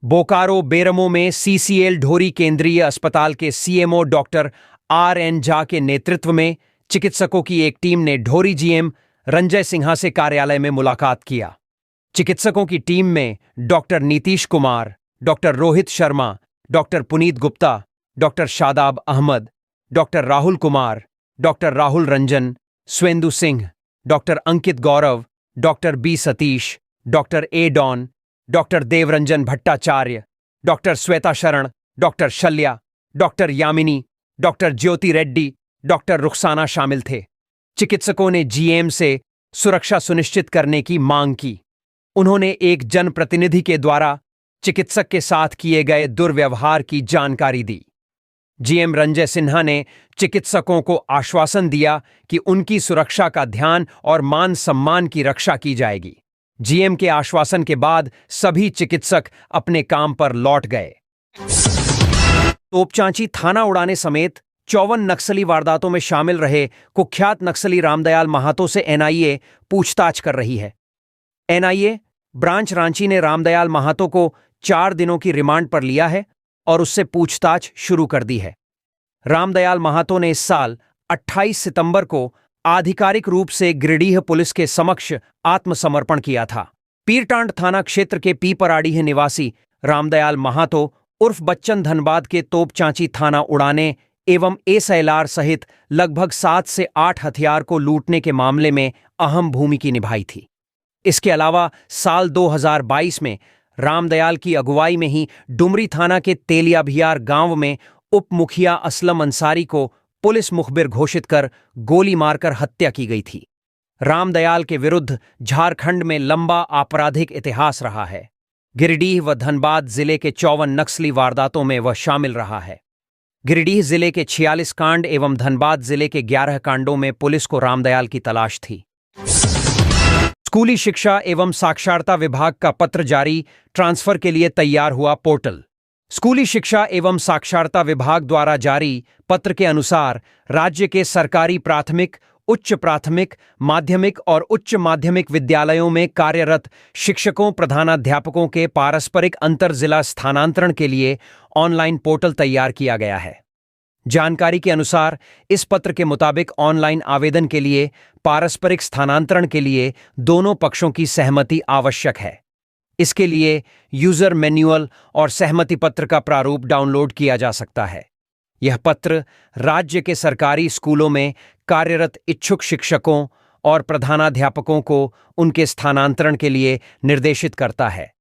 बोकारो बेरमो में सीसीएल ढोरी केंद्रीय अस्पताल के सीएमओ डॉक्टर आर.एन. झा के नेतृत्व में चिकित्सकों की एक टीम ने ढोरी जीएम रंजय सिन्हा से कार्यालय में मुलाकात किया। चिकित्सकों की टीम में doctor Nitish Kumar, doctor Rohit Sharma, doctor Puneet Gupta, doctor Shadab Ahmed, doctor Rahul Kumar, doctor Rahul Ranjan, Swendu Singh, doctor Ankit Gaurav, doctor B Satish, doctor A Don, doctor Devranjan Bhattacharya, doctor Shweta Sharan, doctor Shalya, doctor Yamini, doctor Jyoti Reddy, doctor Rukhsana शामिल थे। चिकित्सकों ने जीएम से सुरक्षा सुनिश्चित करने की मांग की। उन्होंने एक जनप्रतिनिधि के द्वारा चिकित्सक के साथ किए गए दुर्व्यवहार की जानकारी दी। जीएम रंजय सिन्हा ने चिकित्सकों को आश्वासन दिया कि उनकी सुरक्षा का ध्यान और मान सम्मान की रक्षा की जाएगी। जीएम के आश्वासन के बाद सभी चिकित्सक अपने काम पर लौट गए। तोपचांची थाना उड़ाने समेत 54 नक्सली वारदातों में शामिल रहे कुख्यात नक्सली रामदयाल महातो से एनआईए पूछताछ कर रही है। एनआईए ब्रांच रांची ने रामदयाल महातो को 4 दिनों की रिमांड पर लिया है और उससे पूछताछ शुरू कर दी है। रामदयाल महातो ने इस साल 28 सितंबर को आधिकारिक रूप से गिरिडीह पुलिस के समक्ष आत्मसमर्पण किया था। पीरटांड थाना क्षेत्र के पीपराडीह निवासी रामदयाल महातो उर्फ बच्चन धनबाद के तोपचांची थाना उड़ाने एवं एसएलआर सहित लगभग 7 से 8 हथियार को लूटने के मामले में अहम भूमिका निभाई थी। इसके अलावा साल 2022 में रामदयाल की अगुवाई में ही डुमरी थाना के तेलियाभियार गांव में उप मुखिया असलम अंसारी को पुलिस मुखबिर घोषित कर गोली मारकर हत्या की गई थी। रामदयाल के विरुद्ध झारखंड में लंबा आपराधिक इतिहास रहा है। गिरिडीह व धनबाद जिले के 54 नक्सली वारदातों में वह शामिल रहा है। गिरिडीह जिले के 46 कांड एवं धनबाद जिले के 11 कांडों में पुलिस को रामदयाल की तलाश थी। स्कूली शिक्षा एवं साक्षरता विभाग का पत्र जारी, ट्रांसफर के लिए तैयार हुआ पोर्टल। स्कूली शिक्षा एवं साक्षरता विभाग द्वारा जारी पत्र के अनुसार राज्य के सरकारी प्राथमिक, उच्च प्राथमिक, माध्यमिक और उच्च माध्यमिक विद्यालयों में कार्यरत शिक्षकों प्रधानाध्यापकों के पारस्परिक अंतर जिला स्थानांतरण के लिए ऑनलाइन पोर्टल तैयार किया गया है। जानकारी के अनुसार इस पत्र के मुताबिक ऑनलाइन आवेदन के लिए पारस्परिक स्थानांतरण के लिए दोनों पक्षों की सहमति आवश्यक है। इसके लिए यूजर मैन्युअल और सहमति पत्र का प्रारूप डाउनलोड किया जा सकता है। यह पत्र राज्य के सरकारी स्कूलों में कार्यरत इच्छुक शिक्षकों और प्रधानाध्यापकों को उनके स्थानांतरण के लिए निर्देशित करता है।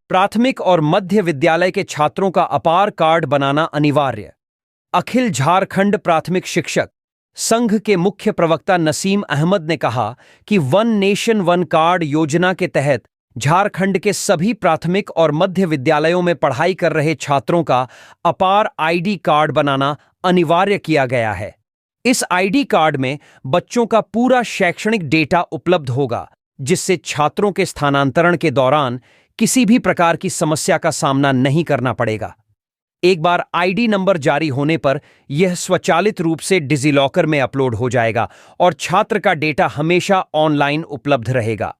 प्राथमिक और मध्य विद्यालय के छात्रों का अपार कार्ड बनाना अनिवार्य। अखिल झारखंड प्राथमिक शिक्षक संघ के मुख्य प्रवक्ता नसीम अहमद ने कहा कि वन नेशन वन कार्ड योजना के तहत झारखंड के सभी प्राथमिक और मध्य विद्यालयों में पढ़ाई कर रहे छात्रों का अपार आईडी कार्ड बनाना अनिवार्य किया गया है। इस आईडी कार्ड में बच्चों का पूरा शैक्षणिक डेटा उपलब्ध होगा, जिससे छात्रों के स्थानांतरण के दौरान किसी भी प्रकार की समस्या का सामना नहीं करना पड़ेगा। एक बार आईडी नंबर जारी होने पर यह स्वचालित रूप से डिजिलॉकर में अपलोड हो जाएगा और छात्र का डेटा हमेशा ऑनलाइन उपलब्ध रहेगा।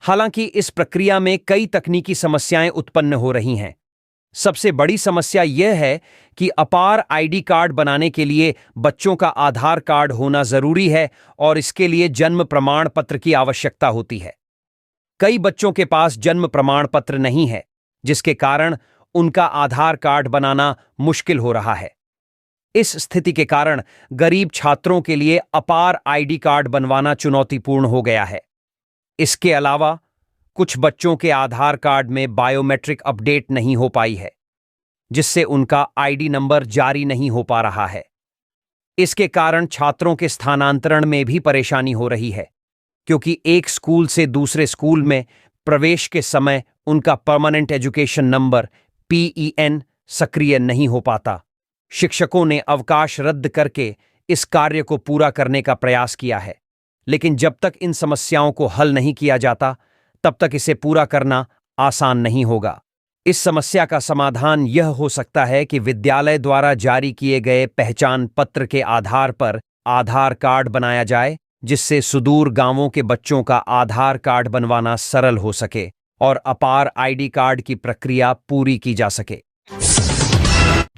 हालांकि इस प्रक्रिया में कई तकनीकी समस्याएं उत्पन्न हो रही हैं। सबसे बड़ी समस्या यह है कि अपार आईडी कार्ड बनाने के लिए बच्चों का आधार कार्ड होना जरूरी है और इसके लिए जन्म प्रमाण पत्र की आवश्यकता होती है। कई बच्चों के पास जन्म प्रमाण पत्र नहीं है, जिसके कारण उनका आधार कार्ड बनाना मुश्किल हो रहा है। इस स्थिति के कारण गरीब छात्रों के लिए अपार आईडी कार्ड बनवाना चुनौतीपूर्ण हो गया है। इसके अलावा कुछ बच्चों के आधार कार्ड में बायोमेट्रिक अपडेट नहीं हो पाई है, जिससे उनका आईडी नंबर जारी नहीं हो पा रहा है। इसके कारण छात्रों के स्थानांतरण में भी परेशानी हो रही है। क्योंकि एक स्कूल से दूसरे स्कूल में प्रवेश के समय उनका परमानेंट एजुकेशन नंबर PEN सक्रिय नहीं हो पाता। शिक्षकों ने अवकाश रद्द करके इस कार्य को पूरा करने का प्रयास किया है, लेकिन जब तक इन समस्याओं को हल नहीं किया जाता तब तक इसे पूरा करना आसान नहीं होगा। इस समस्या का समाधान यह हो सकता है कि विद्यालय द्वारा जारी किए गए पहचान पत्र के आधार पर आधार कार्ड बनाया जाए, जिससे सुदूर गांवों के बच्चों का आधार कार्ड बनवाना सरल हो सके और अपार ID कार्ड की प्रक्रिया पूरी की जा सके।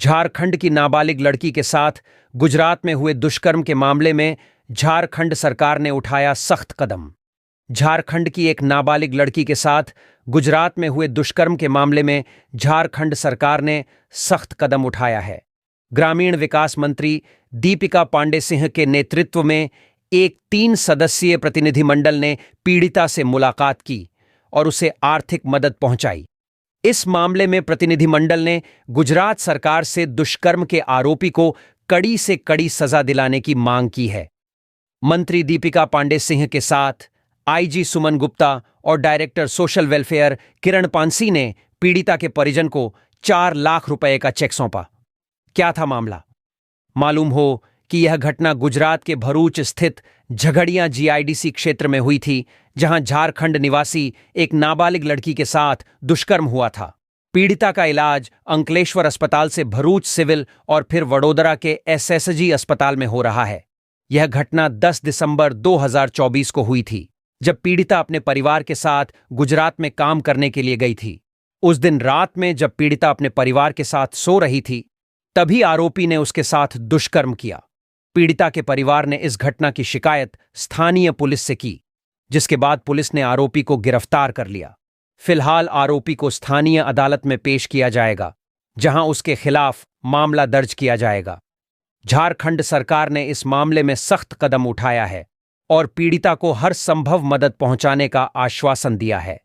झारखंड की नाबालिग लड़की के साथ गुजरात में हुए दुष्कर्म के मामले में झारखंड सरकार ने उठाया सख्त कदम। झारखंड की एक नाबालिग लड़की के साथ गुजरात में हुए दुष्कर्म के मामले में झारखंड सरकार ने सख्त कदम उठाया है। ग्रामीण विकास मंत्री दीपिका पांडे सिंह के नेतृत्व में एक 3 सदस्यीय प्रतिनिधिमंडल ने पीड़िता से मुलाकात की और उसे आर्थिक मदद पहुंचाई। इस मामले में प्रतिनिधिमंडल ने गुजरात सरकार से दुष्कर्म के आरोपी को कड़ी से कड़ी सजा दिलाने की मांग की है। मंत्री दीपिका पांडे सिंह के साथ IG सुमन गुप्ता और डायरेक्टर सोशल वेलफेयर किरण पांसी ने पीड़िता के परिजन को 4 लाख रुपए का चेक सौंपा। क्या था मामला? मालूम हो कि यह घटना गुजरात के भरूच स्थित झगड़िया GIDC क्षेत्र में हुई थी, जहां झारखंड निवासी एक नाबालिग लड़की के साथ दुष्कर्म हुआ था। पीड़िता का इलाज अंकलेश्वर अस्पताल से भरूच सिविल और फिर वडोदरा के SSG अस्पताल में हो रहा है। यह घटना 10 दिसंबर 2024 को हुई थी, जब पीड़िता अपने परिवार के साथ गुजरात में काम करने के लिए गई थी। उस दिन रात में जब पीड़िता अपने परिवार के साथ सो रही थी, तभी आरोपी ने उसके साथ दुष्कर्म किया। पीड़िता के परिवार ने इस घटना की शिकायत स्थानीय पुलिस से की, जिसके बाद पुलिस ने आरोपी को गिरफ्तार कर लिया। फिलहाल आरोपी को स्थानीय अदालत में पेश किया जाएगा, जहां उसके खिलाफ मामला दर्ज किया जाएगा। झारखंड सरकार ने इस मामले में सख्त कदम उठाया है और पीड़िता को हर संभव मदद पहुंचाने का आश्वासन दिया है।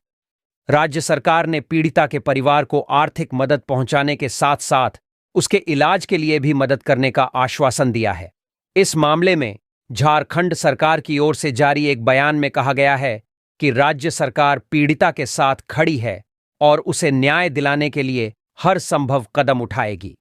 राज्य सरकार ने पीड़िता के परिवार को आर्थिक मदद पहुंचाने के साथ साथ उसके इलाज के लिए भी मदद करने का आश्वासन दिया है। इस मामले में झारखंड सरकार की ओर से जारी एक बयान में कहा गया है कि राज्य सरकार पीड़िता के साथ खड़ी है और उसे न्याय दिलाने के लिए हर संभव कदम उठाएगी।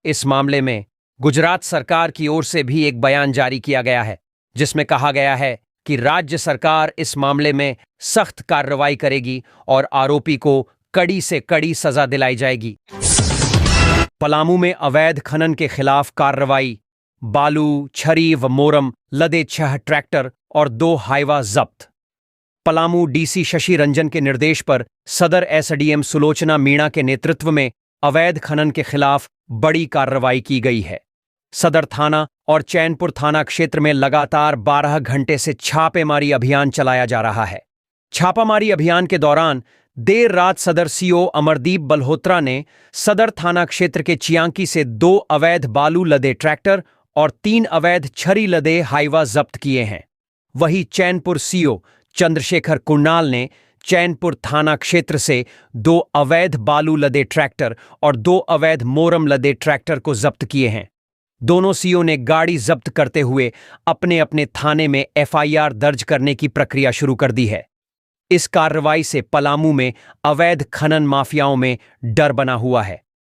इस मामले में गुजरात सरकार की ओर से भी एक बयान जारी किया गया है, जिसमें कहा गया है कि राज्य सरकार इस मामले में सख्त कार्रवाई करेगी और आरोपी को कड़ी से कड़ी सजा दिलाई जाएगी। पलामू में अवैध खनन के खिलाफ कार्रवाई। बालू, छरी व मोरम लदे 6 ट्रैक्टर और 2 हाइवा जब्त। पलामू DC शशि रंजन के निर्देश पर सदर SDM सुलोचना मीणा के नेतृत्व में अवैध खनन के खिलाफ बड़ी कार्रवाई की गई है। सदर थाना और चैनपुर थाना क्षेत्र में लगातार 12 घंटे से छापेमारी अभियान चलाया जा रहा है। छापामारी अभियान के दौरान देर रात सदर CO अमरदीप बल्होत्रा ने सदर थाना क्षेत्र के चियांकी से 2 अवैध बालू लदे ट्रैक्टर और 3 अवैध छरी लदे हाइवा जब्त किए हैं। वहीं चैनपुर CO चंद्रशेखर कुणाल ने चैनपुर थाना क्षेत्र से 2 अवैध बालू लदे ट्रैक्टर और 2 अवैध मोरम लदे ट्रैक्टर को जब्त किए हैं। दोनों CO ने गाड़ी जब्त करते हुए अपने अपने थाने में FIR दर्ज करने की प्रक्रिया शुरू कर दी है। इस कार्रवाई से पलामू में अवैध खनन माफियाओं में डर बना हुआ है।